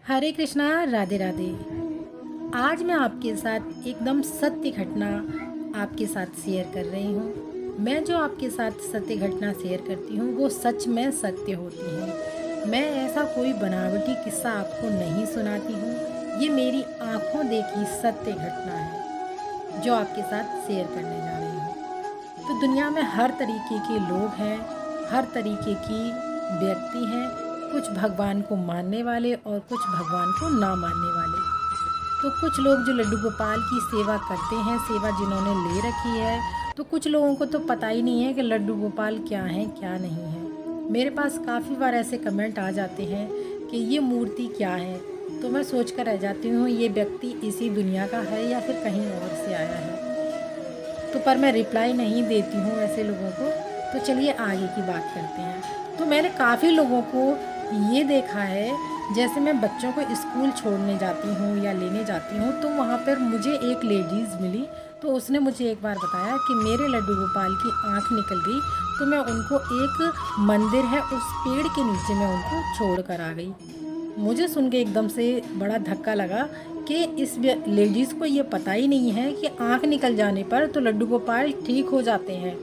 हरे कृष्णा, राधे राधे। आज मैं आपके साथ एकदम सत्य घटना आपके साथ शेयर कर रही हूँ। मैं जो आपके साथ सत्य घटना शेयर करती हूँ वो सच में सत्य होती है। मैं ऐसा कोई बनावटी किस्सा आपको नहीं सुनाती हूँ। ये मेरी आंखों देखी सत्य घटना है जो आपके साथ शेयर करने जा रही हूँ। तो दुनिया में हर तरीके के लोग हैं, हर तरीके की व्यक्ति हैं। कुछ भगवान को मानने वाले और कुछ भगवान को ना मानने वाले। तो कुछ लोग जो लड्डू गोपाल की सेवा करते हैं, सेवा जिन्होंने ले रखी है, तो कुछ लोगों को तो पता ही नहीं है कि लड्डू गोपाल क्या है क्या नहीं है। मेरे पास काफ़ी बार ऐसे कमेंट आ जाते हैं कि ये मूर्ति क्या है, तो मैं सोच कर रह जाती हूँ ये व्यक्ति इसी दुनिया का है या फिर कहीं और से आया है। तो पर मैं रिप्लाई नहीं देती हूँ ऐसे लोगों को। तो चलिए आगे की बात करते हैं। तो मैंने काफ़ी लोगों को ये देखा है, जैसे मैं बच्चों को स्कूल छोड़ने जाती हूँ या लेने जाती हूँ तो वहाँ पर मुझे एक लेडीज़ मिली। तो उसने मुझे एक बार बताया कि मेरे लड्डू गोपाल की आँख निकल गई, तो मैं उनको एक मंदिर है उस पेड़ के नीचे मैं उनको छोड़ कर आ गई। मुझे सुन के एकदम से बड़ा धक्का लगा कि इस लेडीज़ को ये पता ही नहीं है कि आँख निकल जाने पर तो लड्डू गोपाल ठीक हो जाते हैं,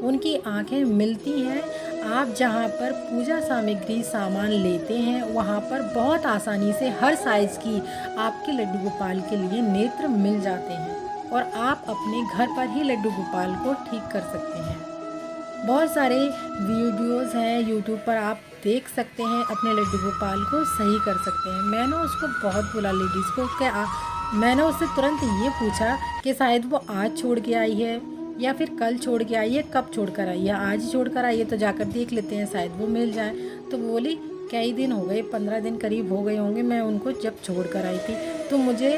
उनकी आँखें मिलती हैं। आप जहाँ पर पूजा सामग्री सामान लेते हैं वहाँ पर बहुत आसानी से हर साइज़ की आपके लड्डू गोपाल के लिए नेत्र मिल जाते हैं और आप अपने घर पर ही लड्डू गोपाल को ठीक कर सकते हैं। बहुत सारे वीडियोस हैं यूट्यूब पर, आप देख सकते हैं, अपने लड्डू गोपाल को सही कर सकते हैं। मैंने उसको बहुत बोला लेडीज़ को कि मैंने उससे तुरंत ये पूछा कि शायद वो आज छोड़ के आई है या फिर कल छोड़ के आई है, कब छोड़ कर आई है। आज ही छोड़ कर आई है तो जाकर देख लेते हैं, शायद वो मिल जाए। तो वो बोली कई दिन हो गए, 15 दिन करीब हो गए होंगे मैं उनको जब छोड़ कर आई थी। तो मुझे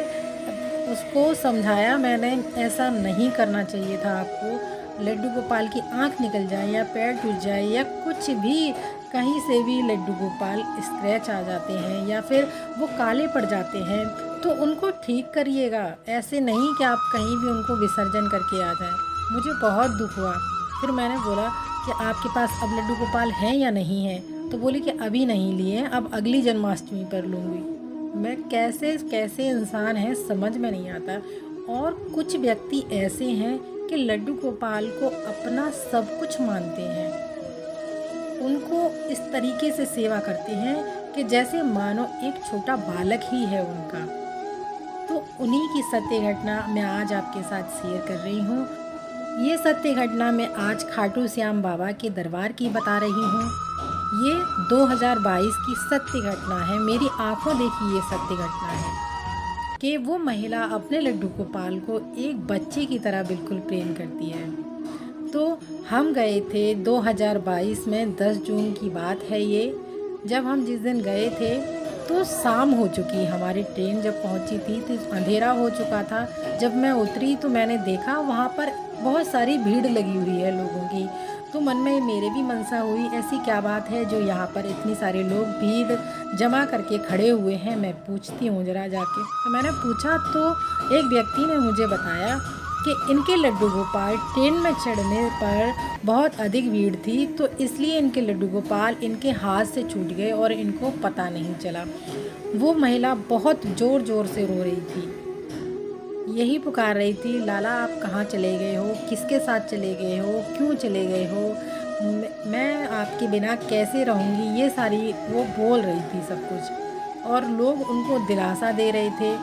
उसको समझाया मैंने, ऐसा नहीं करना चाहिए था आपको। लड्डू गोपाल की आंख निकल जाए या पैर टूट जाए या कुछ भी, कहीं से भी लड्डू गोपाल स्क्रैच आ जाते हैं या फिर वो काले पड़ जाते हैं तो उनको ठीक करिएगा। ऐसे नहीं कि आप कहीं भी उनको विसर्जन करके आ जाएं। मुझे बहुत दुख हुआ। फिर मैंने बोला कि आपके पास अब लड्डू गोपाल हैं या नहीं है, तो बोली कि अभी नहीं लिए, अब अगली जन्माष्टमी पर लूँगी। मैं कैसे कैसे इंसान हैं समझ में नहीं आता। और कुछ व्यक्ति ऐसे हैं कि लड्डू गोपाल को अपना सब कुछ मानते हैं, उनको इस तरीके से सेवा करते हैं कि जैसे मानो एक छोटा बालक ही है उनका। तो उन्हीं की सत्य घटना मैं आज आपके साथ शेयर कर रही हूँ। ये सत्य घटना मैं आज खाटू श्याम बाबा के दरबार की बता रही हूँ। ये 2022 की सत्य घटना है, मेरी आंखों देखी ये सत्य घटना है कि वो महिला अपने लड्डू गोपाल को एक बच्चे की तरह बिल्कुल प्रेम करती है। तो हम गए थे 2022 में, 10 जून की बात है ये। जब हम जिस दिन गए थे तो शाम हो चुकी, हमारी ट्रेन जब पहुंची थी तो अंधेरा हो चुका था। जब मैं उतरी तो मैंने देखा वहाँ पर बहुत सारी भीड़ लगी हुई है लोगों की। तो मन में मेरे भी मनसा हुई, ऐसी क्या बात है जो यहाँ पर इतनी सारे लोग भीड़ जमा करके खड़े हुए हैं, मैं पूछती हूँ ज़रा जाके। तो मैंने पूछा तो एक व्यक्ति ने मुझे बताया कि इनके लड्डू गोपाल ट्रेन में चढ़ने पर बहुत अधिक भीड़ थी तो इसलिए इनके लड्डू गोपाल इनके हाथ से छूट गए और इनको पता नहीं चला। वो महिला बहुत ज़ोर ज़ोर से रो रही थी, यही पुकार रही थी, लाला आप कहाँ चले गए हो, किसके साथ चले गए हो, क्यों चले गए हो, मैं आपके बिना कैसे रहूँगी, ये सारी वो बोल रही थी सब कुछ। और लोग उनको दिलासा दे रहे थे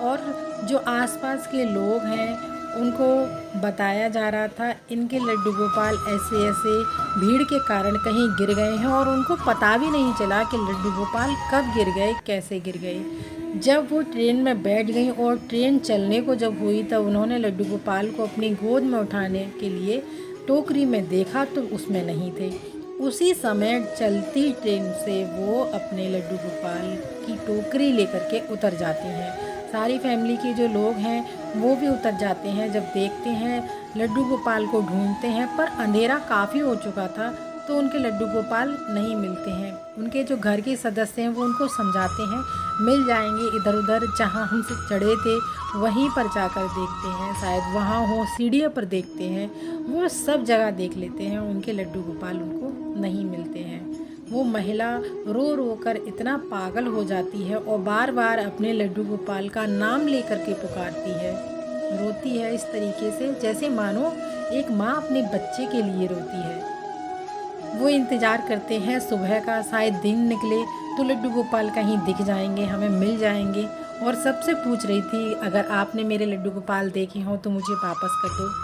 और जो आसपास के लोग हैं उनको बताया जा रहा था इनके लड्डू गोपाल ऐसे ऐसे भीड़ के कारण कहीं गिर गए हैं और उनको पता भी नहीं चला कि लड्डू गोपाल कब गिर गए, कैसे गिर गए। जब वो ट्रेन में बैठ गई और ट्रेन चलने को जब हुई तब उन्होंने लड्डू गोपाल को अपनी गोद में उठाने के लिए टोकरी में देखा तो उसमें नहीं थे। उसी समय चलती ट्रेन से वो अपने लड्डू गोपाल की टोकरी लेकर के उतर जाती हैं। सारी फैमिली के जो लोग हैं वो भी उतर जाते हैं। जब देखते हैं लड्डू गोपाल को ढूंढते हैं पर अंधेरा काफ़ी हो चुका था तो उनके लड्डू गोपाल नहीं मिलते हैं। उनके जो घर के सदस्य हैं वो उनको समझाते हैं मिल जाएंगे, इधर उधर जहाँ हमसे चढ़े थे वहीं पर जाकर देखते हैं, शायद वहाँ हो, सीढ़ियों पर देखते हैं। वो सब जगह देख लेते हैं, उनके लड्डू गोपाल उनको नहीं मिलते हैं। वो महिला रो रो कर इतना पागल हो जाती है और बार बार अपने लड्डू गोपाल का नाम लेकर के पुकारती है, रोती है इस तरीके से जैसे मानो एक माँ अपने बच्चे के लिए रोती है। वो इंतज़ार करते हैं सुबह का, शायद दिन निकले तो लड्डू गोपाल कहीं दिख जाएंगे, हमें मिल जाएंगे। और सबसे पूछ रही थी, अगर आपने मेरे लड्डू गोपाल देखे हों तो मुझे वापस कर दो।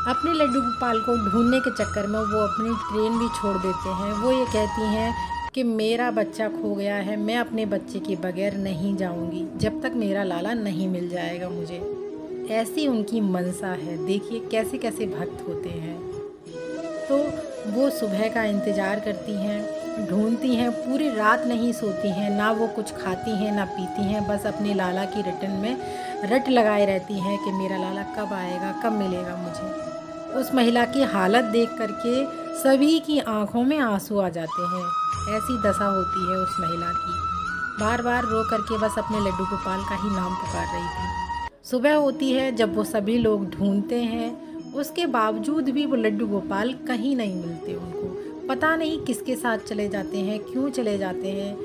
अपने लड्डू गोपाल को ढूंढने के चक्कर में वो अपनी ट्रेन भी छोड़ देते हैं। वो ये कहती हैं कि मेरा बच्चा खो गया है, मैं अपने बच्चे के बगैर नहीं जाऊंगी जब तक मेरा लाला नहीं मिल जाएगा मुझे। ऐसी उनकी मनसा है। देखिए कैसे कैसे भक्त होते हैं। तो वो सुबह का इंतज़ार करती हैं, ढूंढती हैं, पूरी रात नहीं सोती हैं, ना वो कुछ खाती हैं ना पीती हैं, बस अपने लाला की रटन में रट लगाए रहती हैं कि मेरा लाला कब आएगा, कब मिलेगा मुझे। उस महिला की हालत देख करके सभी की आंखों में आंसू आ जाते हैं। ऐसी दशा होती है उस महिला की। बार बार रो करके बस अपने लड्डू गोपाल का ही नाम पुकार रही थी। सुबह होती है जब वो सभी लोग ढूंढते हैं, उसके बावजूद भी वो लड्डू गोपाल कहीं नहीं मिलते उनको। पता नहीं किसके साथ चले जाते हैं, क्यों चले जाते हैं।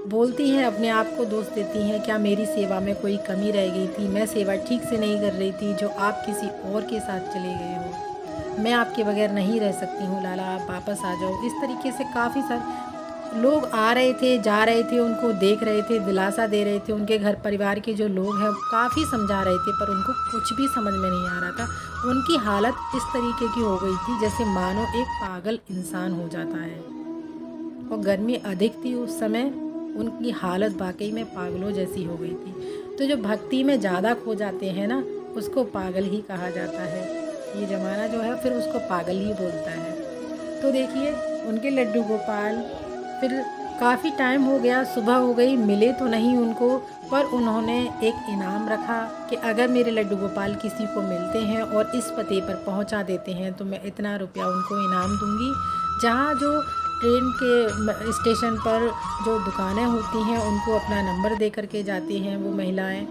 बोलती हैं, अपने आप को दोष देती हैं, क्या मेरी सेवा में कोई कमी रह गई थी, मैं सेवा ठीक से नहीं कर रही थी जो आप किसी और के साथ चले गए हो, मैं आपके बगैर नहीं रह सकती हूँ लाला, आप वापस आ जाओ। इस तरीके से काफ़ी सारे लोग आ रहे थे, जा रहे थे, उनको देख रहे थे, दिलासा दे रहे थे। उनके घर परिवार के जो लोग हैं काफ़ी समझा रहे थे, पर उनको कुछ भी समझ में नहीं आ रहा था। उनकी हालत इस तरीके की हो गई थी जैसे मानो एक पागल इंसान हो जाता है। और गर्मी अधिक थी उस समय, उनकी हालत वाकई में पागलों जैसी हो गई थी। तो जो भक्ति में ज़्यादा खो जाते हैं ना, उसको पागल ही कहा जाता है। ये ज़माना जो है फिर उसको पागल ही बोलता है। तो देखिए उनके लड्डू गोपाल, फिर काफ़ी टाइम हो गया, सुबह हो गई, मिले तो नहीं उनको, पर उन्होंने एक इनाम रखा कि अगर मेरे लड्डू गोपाल किसी को मिलते हैं और इस पते पर पहुंचा देते हैं तो मैं इतना रुपया उनको इनाम दूंगी। जहां जो ट्रेन के स्टेशन पर जो दुकानें होती हैं उनको अपना नंबर दे करके जाती हैं वो महिलाएं।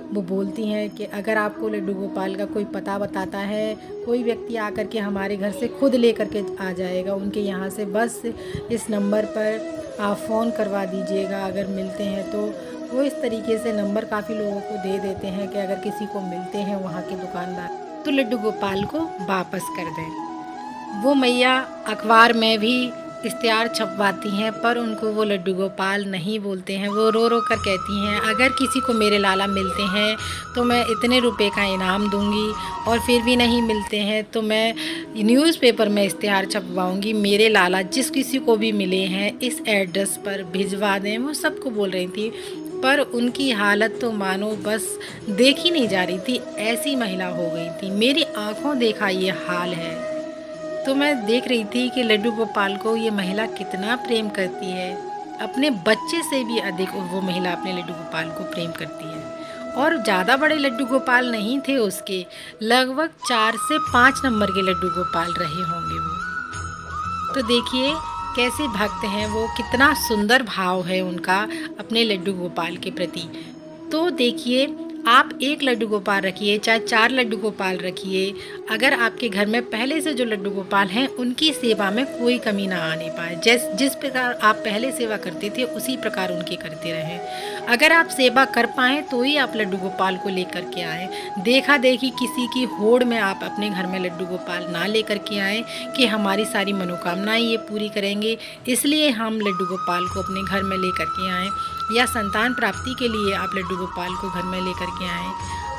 वो बोलती हैं कि अगर आपको लड्डू गोपाल का कोई पता बताता है, कोई व्यक्ति आकर के हमारे घर से खुद ले करके आ जाएगा उनके यहाँ से, बस इस नंबर पर आप फ़ोन करवा दीजिएगा अगर मिलते हैं तो। वो इस तरीके से नंबर काफ़ी लोगों को दे देते हैं कि अगर किसी को मिलते हैं वहाँ के दुकानदार तो लड्डू गोपाल को वापस कर दें। वो मैया अखबार में भी इश्तिहार छपवाती हैं, पर उनको वो लड्डू गोपाल नहीं बोलते हैं। वो रो रो कर कहती हैं, अगर किसी को मेरे लाला मिलते हैं तो मैं इतने रुपए का इनाम दूंगी, और फिर भी नहीं मिलते हैं तो मैं न्यूज़पेपर में इश्तिहार छपवाऊंगी, मेरे लाला जिस किसी को भी मिले हैं इस एड्रेस पर भिजवा दें। वो सबको बोल रही थी, पर उनकी हालत तो मानो बस देखी नहीं जा रही थी, ऐसी महिला हो गई थी। मेरी आँखों देखा ये हाल है। तो मैं देख रही थी कि लड्डू गोपाल को ये महिला कितना प्रेम करती है। अपने बच्चे से भी अधिक वो महिला अपने लड्डू गोपाल को प्रेम करती है। और ज़्यादा बड़े लड्डू गोपाल नहीं थे उसके, लगभग 4 से 5 नंबर के लड्डू गोपाल रहे होंगे वो। तो देखिए कैसे भक्त हैं वो, कितना सुंदर भाव है उनका अपने लड्डू गोपाल के प्रति। तो देखिए आप एक लड्डू गोपाल रखिए, चाहे 4 लड्डू गोपाल रखिए, अगर आपके घर में पहले से जो लड्डू गोपाल हैं उनकी सेवा में कोई कमी ना आने पाए। जिस प्रकार आप पहले सेवा करते थे उसी प्रकार उनकी करते रहें। अगर आप सेवा कर पाएँ तो ही आप लड्डू गोपाल को लेकर के आएँ। देखा देखी किसी की होड़ में आप अपने घर में लड्डू गोपाल ना लेकर के आएँ कि हमारी सारी मनोकामनाएं ये पूरी करेंगे, इसलिए हम लड्डू गोपाल को अपने घर में लेकर के आएँ, या संतान प्राप्ति के लिए आप लड्डू गोपाल को घर में लेकर के आएँ।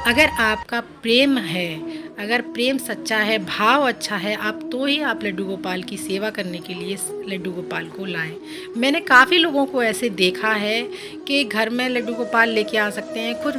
अगर आपका प्रेम है, अगर प्रेम सच्चा है, भाव अच्छा है, आप तो ही आप लड्डू गोपाल की सेवा करने के लिए लड्डू गोपाल को लाएं। मैंने काफ़ी लोगों को ऐसे देखा है कि घर में लड्डू गोपाल लेके आ सकते हैं, कुछ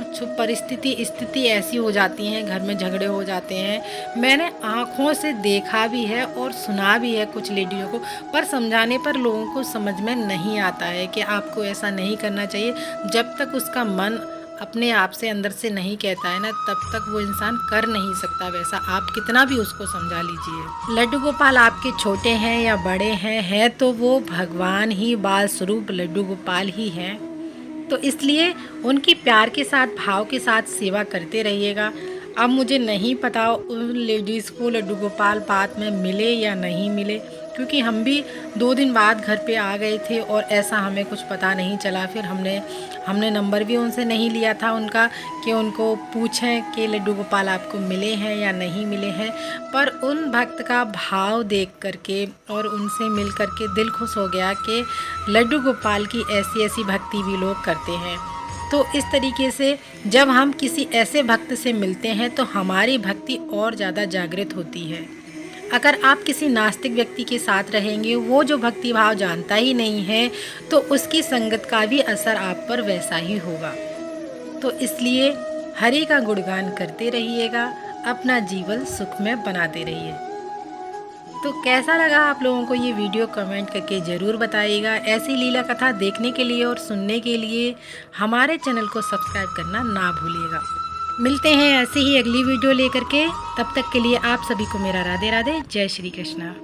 स्थिति ऐसी हो जाती हैं, घर में झगड़े हो जाते हैं। मैंने आँखों से देखा भी है और सुना भी है कुछ लेडियों को, पर समझाने पर लोगों को समझ में नहीं आता है कि आपको ऐसा नहीं करना चाहिए। जब तक उसका मन अपने आप से अंदर से नहीं कहता है ना, तब तक वो इंसान कर नहीं सकता वैसा, आप कितना भी उसको समझा लीजिए। लड्डू गोपाल आपके छोटे हैं या बड़े हैं, है तो वो भगवान ही, बाल स्वरूप लड्डू गोपाल ही हैं। तो इसलिए उनकी प्यार के साथ, भाव के साथ सेवा करते रहिएगा। अब मुझे नहीं पता उन लेडीज़ को लड्डू गोपाल बाद में मिले या नहीं मिले, क्योंकि हम भी 2 दिन बाद घर पे आ गए थे और ऐसा हमें कुछ पता नहीं चला। फिर हमने नंबर भी उनसे नहीं लिया था उनका कि उनको पूछें कि लड्डू गोपाल आपको मिले हैं या नहीं मिले हैं। पर उन भक्त का भाव देख करके और उनसे मिल करके दिल खुश हो गया कि लड्डू गोपाल की ऐसी भक्ति भी लोग करते हैं। तो इस तरीके से जब हम किसी ऐसे भक्त से मिलते हैं तो हमारी भक्ति और ज़्यादा जागृत होती है। अगर आप किसी नास्तिक व्यक्ति के साथ रहेंगे, वो जो भक्ति भाव जानता ही नहीं है, तो उसकी संगत का भी असर आप पर वैसा ही होगा। तो इसलिए हरि का गुणगान करते रहिएगा, अपना जीवन सुखमय बनाते रहिए। तो कैसा लगा आप लोगों को ये वीडियो कमेंट करके ज़रूर बताइएगा। ऐसी लीला कथा देखने के लिए और सुनने के लिए हमारे चैनल को सब्सक्राइब करना ना भूलिएगा। मिलते हैं ऐसे ही अगली वीडियो लेकर के, तब तक के लिए आप सभी को मेरा राधे राधे, जय श्री कृष्णा।